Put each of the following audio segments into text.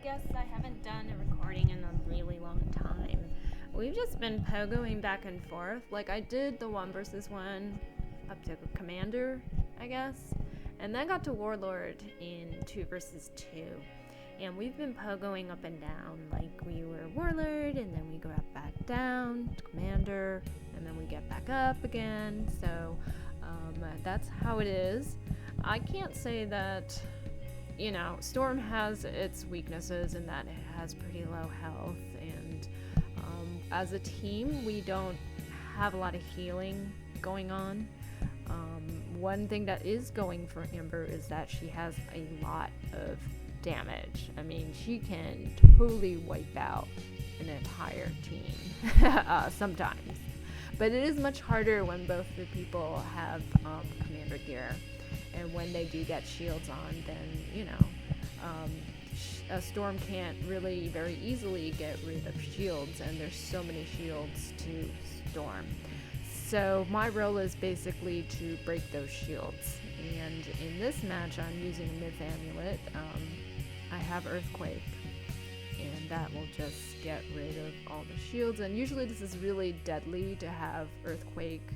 guess I haven't done a recording in a really long time. We've just been pogoing back and forth. Like, I did the 1v1 up to Commander, I guess, and then got to Warlord in 2v2. And we've been pogoing up and down. Like, we were Warlord, and then we go back down to Commander, and then we get back up again. So, that's how it is. I can't say that, you know, Storm has its weaknesses in that it has pretty low health, and as a team, we don't have a lot of healing going on. One thing that is going for Amber is that she has a lot of damage. I mean, she can totally wipe out an entire team sometimes. But it is much harder when both the people have commander gear. And when they do get shields on, then, you know, a Storm can't really very easily get rid of shields, and there's so many shields to Storm. So my role is basically to break those shields. And in this match, I'm using a Myth Amulet. I have Earthquake, and that will just get rid of all the shields. And usually this is really deadly to have Earthquake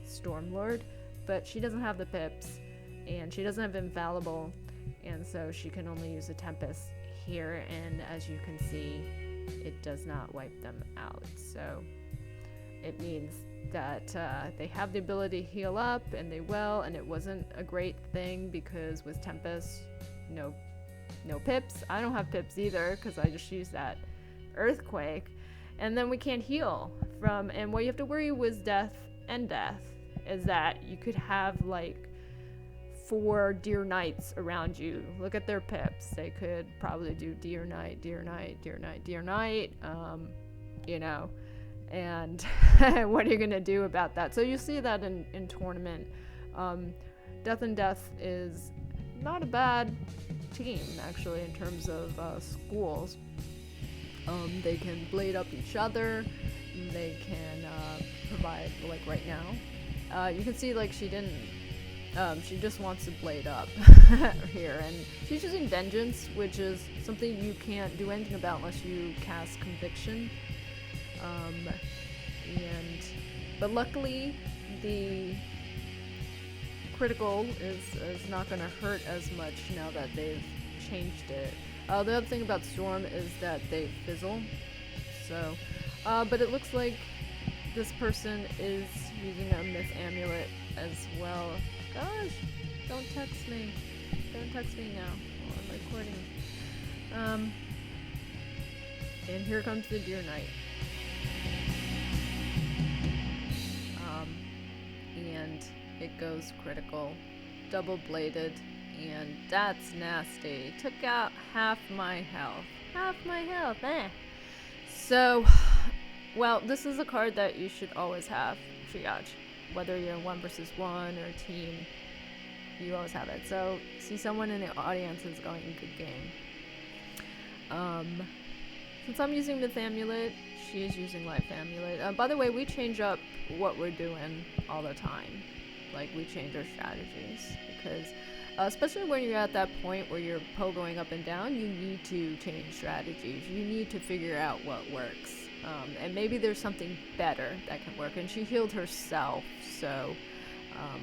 Stormlord, but she doesn't have the pips, and she doesn't have Infallible, and so she can only use a Tempest here, and as you can see, it does not wipe them out. So it means that they have the ability to heal up, and they will, and it wasn't a great thing because with Tempest, no pips. I don't have pips either because I just use that Earthquake, and then we can't heal from, and what you have to worry with death is that you could have like 4 Deer Knights around you. Look at their pips. They could probably do Deer Knight, Deer Knight, Deer Knight, Deer Knight, you know, and what are you gonna do about that? So you see that in tournament. Death and Death is not a bad team, actually, in terms of schools. They can blade up each other. They can provide, like right now. You can see, like, she didn't. She just wants to blade up here, and she's using Vengeance, which is something you can't do anything about unless you cast Conviction. But luckily, the critical is not going to hurt as much now that they've changed it. The other thing about Storm is that they fizzle. So, but it looks like this person is using a Myth Amulet as well. Gosh, don't text me. Don't text me now while I'm recording. And here comes the Deer Knight. And it goes critical, double bladed, and that's nasty. Took out half my health. So, well, this is a card that you should always have, Triage. Whether you're 1v1 or a team, you always have it. So, see someone in the audience is going good game. Since I'm using Myth Amulet, she is using Life Amulet. By the way, we change up what we're doing all the time. Like, we change our strategies because, especially when you're at that point where you're pogoing up and down, you need to change strategies. You need to figure out what works. And maybe there's something better that can work. And she healed herself, so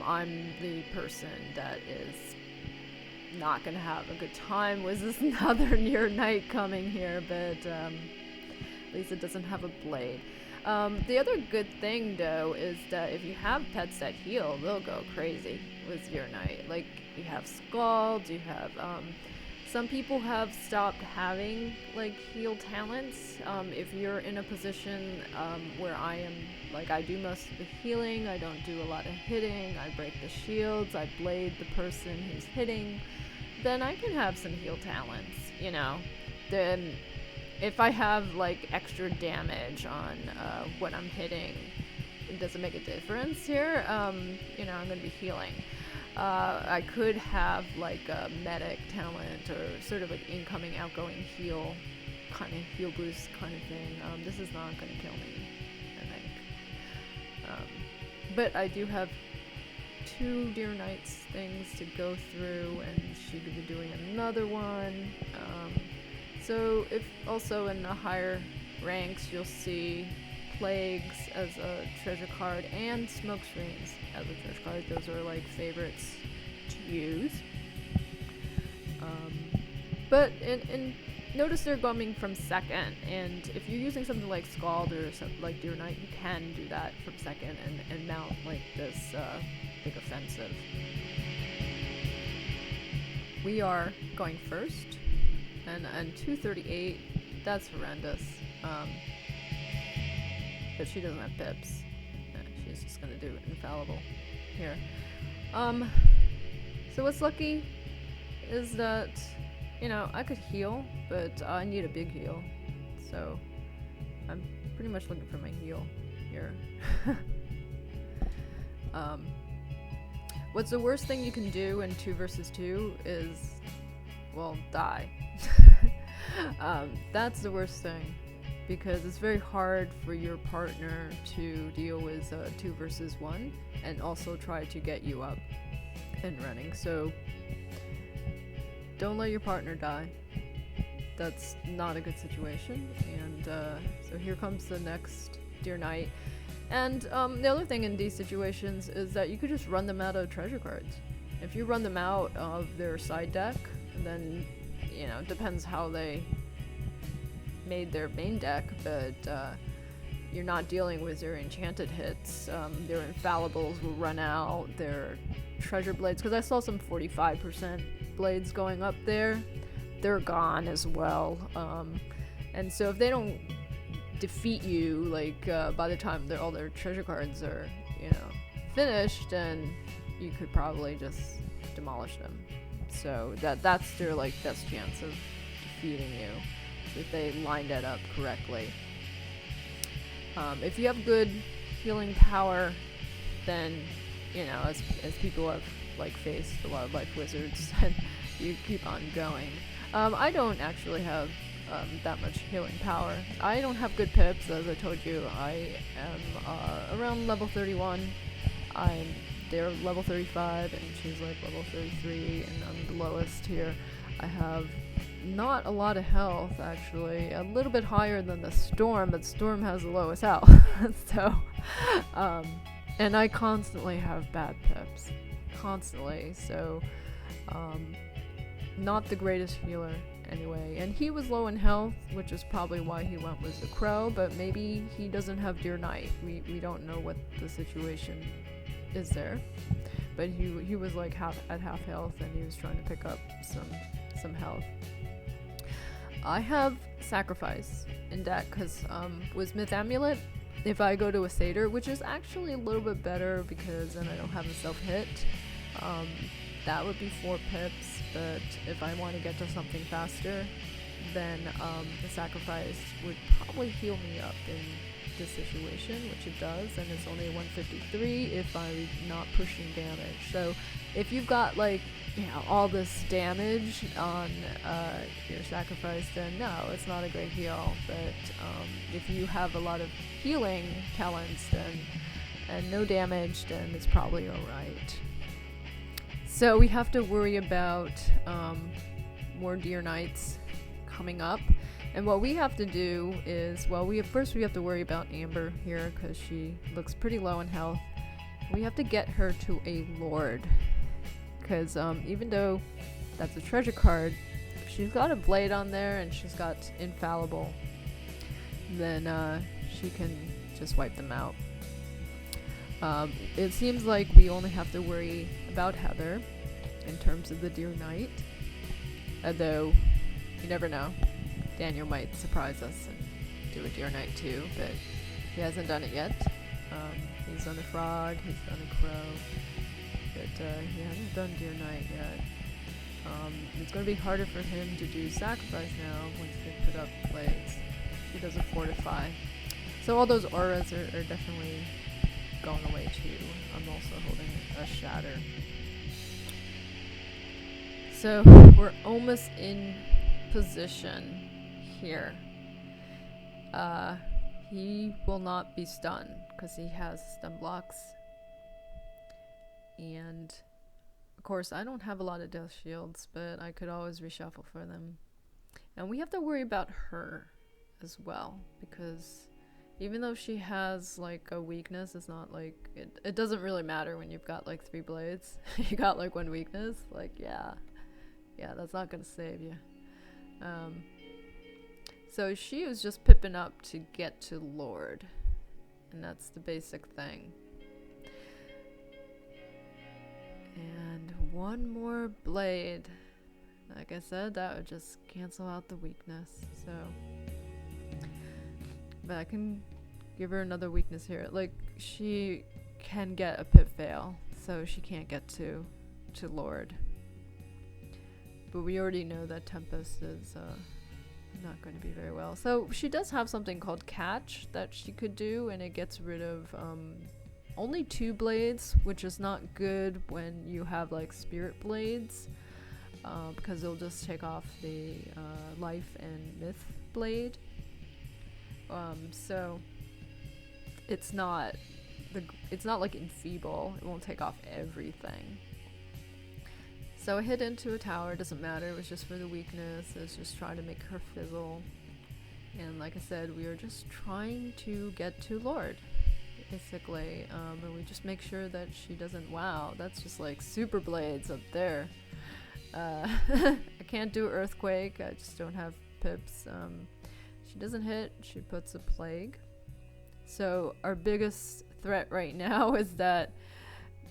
I'm the person that is not going to have a good time with this another Near Knight coming here, but at least it doesn't have a blade. The other good thing, though, is that if you have pets that heal, they'll go crazy with your Knight. Like, you have Scalds, you have, some people have stopped having, like, heal talents. If you're in a position where I am, like, I do most of the healing, I don't do a lot of hitting, I break the shields, I blade the person who's hitting, then I can have some heal talents, you know. Then if I have, like, extra damage on what I'm hitting, it doesn't make a difference here. You know, I'm going to be healing. I could have, like, a medic talent or sort of like incoming, outgoing heal, kind of heal boost kind of thing. This is not going to kill me, I think. But I do have 2 Deer Knights things to go through, and she could be doing another one. So if also in the higher ranks, you'll see plagues as a treasure card and smoke screens as a treasure card. Those are like favorites to use. But notice they're coming from second, and if you're using something like Scald or something like Deer Knight, you can do that from second and mount like this big offensive. We are going first, and 238, that's horrendous. But she doesn't have pips. She's just gonna do infallible here. So what's lucky is that, you know, I could heal, but I need a big heal. So I'm pretty much looking for my heal here. What's the worst thing you can do in 2 versus 2 is, well, die. That's the worst thing, because it's very hard for your partner to deal with 2 versus 1 and also try to get you up and running. So don't let your partner die. That's not a good situation. And so here comes the next Deer Knight. And the other thing in these situations is that you could just run them out of treasure cards. If you run them out of their side deck, then, you know, it depends how they made their main deck, but you're not dealing with their enchanted hits. Their infallibles will run out, their treasure blades, because I saw some 45% blades going up there, they're gone as well. And so if they don't defeat you, like by the time all their treasure cards are, you know, finished, then you could probably just demolish them. So that's their like best chance of defeating you, if they lined that up correctly. If you have good healing power, then, you know, as people have like faced the wildlife wizards, and you keep on going. I don't actually have that much healing power. I don't have good pips, as I told you. I am around level 31. They're level 35, and she's like level 33, and I'm the lowest here. I have not a lot of health, actually. A little bit higher than the Storm, but Storm has the lowest health. So, and I constantly have bad pips. Constantly. So, not the greatest healer anyway. And he was low in health, which is probably why he went with the Crow, but maybe he doesn't have Deer Knight. We don't know what the situation is there. But he was like at half health, and he was trying to pick up some health. I have Sacrifice in deck, because with Myth Amulet, if I go to a Satyr, which is actually a little bit better because then I don't have a self-hit, that would be 4 pips, but if I want to get to something faster, then the Sacrifice would probably heal me up in this situation, which it does, and it's only 153 if I'm not pushing damage. So if you've got, like, you know, all this damage on your Sacrifice, then no, it's not a great heal. But if you have a lot of healing talents, then and no damage, then it's probably alright. So we have to worry about more Deer Knights coming up. And what we have to do is, well, we have to worry about Amber here, because she looks pretty low in health. We have to get her to a Lord, because even though that's a treasure card, if she's got a blade on there and she's got infallible, then she can just wipe them out. It seems like we only have to worry about Heather in terms of the Deer Knight, although you never know. Daniel might surprise us and do a Deer Knight too, but he hasn't done it yet. He's done a Frog, he's done a Crow, but he hasn't done Deer Knight yet. It's going to be harder for him to do Sacrifice now once they put up blades. He doesn't fortify. So all those auras are definitely going away too. I'm also holding a Shatter. So we're almost in position here. He will not be stunned because he has stun blocks, and of course I don't have a lot of death shields, but I could always reshuffle for them. And we have to worry about her as well, because even though she has like a weakness, it's not like it doesn't really matter when you've got like 3 blades. You got like 1 weakness, like yeah, that's not gonna save you. So she was just pipping up to get to Lord, and that's the basic thing. And 1 more blade. Like I said, that would just cancel out the weakness. So, but I can give her another weakness here. Like, she can get a pip fail, so she can't get to Lord. But we already know that Tempest is not going to be very well. So she does have something called Catch that she could do, and it gets rid of only 2 blades, which is not good when you have like spirit blades, because it'll just take off the life and myth blade. So it's not like enfeeble. It won't take off everything. So I hit into a tower. Doesn't matter. It was just for the weakness. It was just trying to make her fizzle. And like I said, we are just trying to get to Lord, basically. And we just make sure that she doesn't. Wow, that's just like super blades up there. I can't do Earthquake. I just don't have pips. She doesn't hit. She puts a Plague. So our biggest threat right now is that,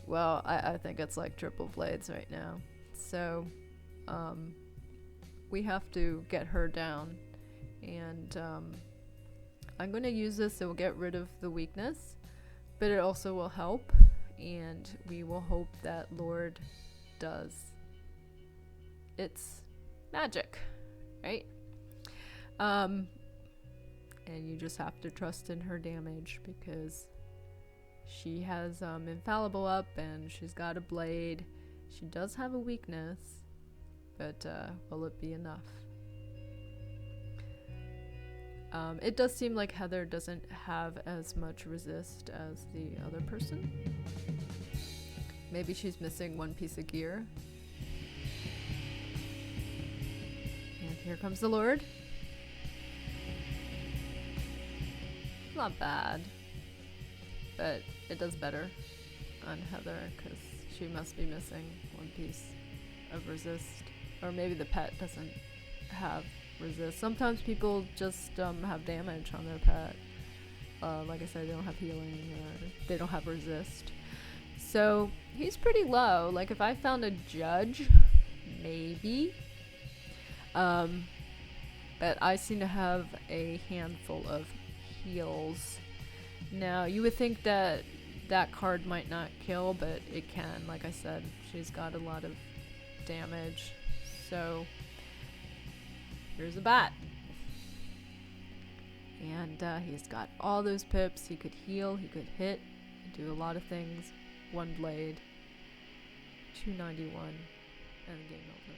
well, I think it's like triple blades right now. So we have to get her down, and I'm going to use this. It will get rid of the weakness, but it also will help, and we will hope that Lord does its magic, right? And you just have to trust in her damage, because she has Infallible up, and she's got a blade. She does have a weakness, but will it be enough? It does seem like Heather doesn't have as much resist as the other person. Maybe she's missing 1 piece of gear. And here comes the Lord. Not bad, but it does better on Heather, because she must be missing 1 piece of resist. Or maybe the pet doesn't have resist. Sometimes people just have damage on their pet. Like I said, they don't have healing, or they don't have resist. So he's pretty low. Like if I found a judge, maybe. But I seem to have a handful of heals. Now you would think that that card might not kill, but it can. Like I said, she's got a lot of damage. So here's a bat, and he's got all those pips. He could heal, he could hit, do a lot of things. 1 blade, 291, and game over.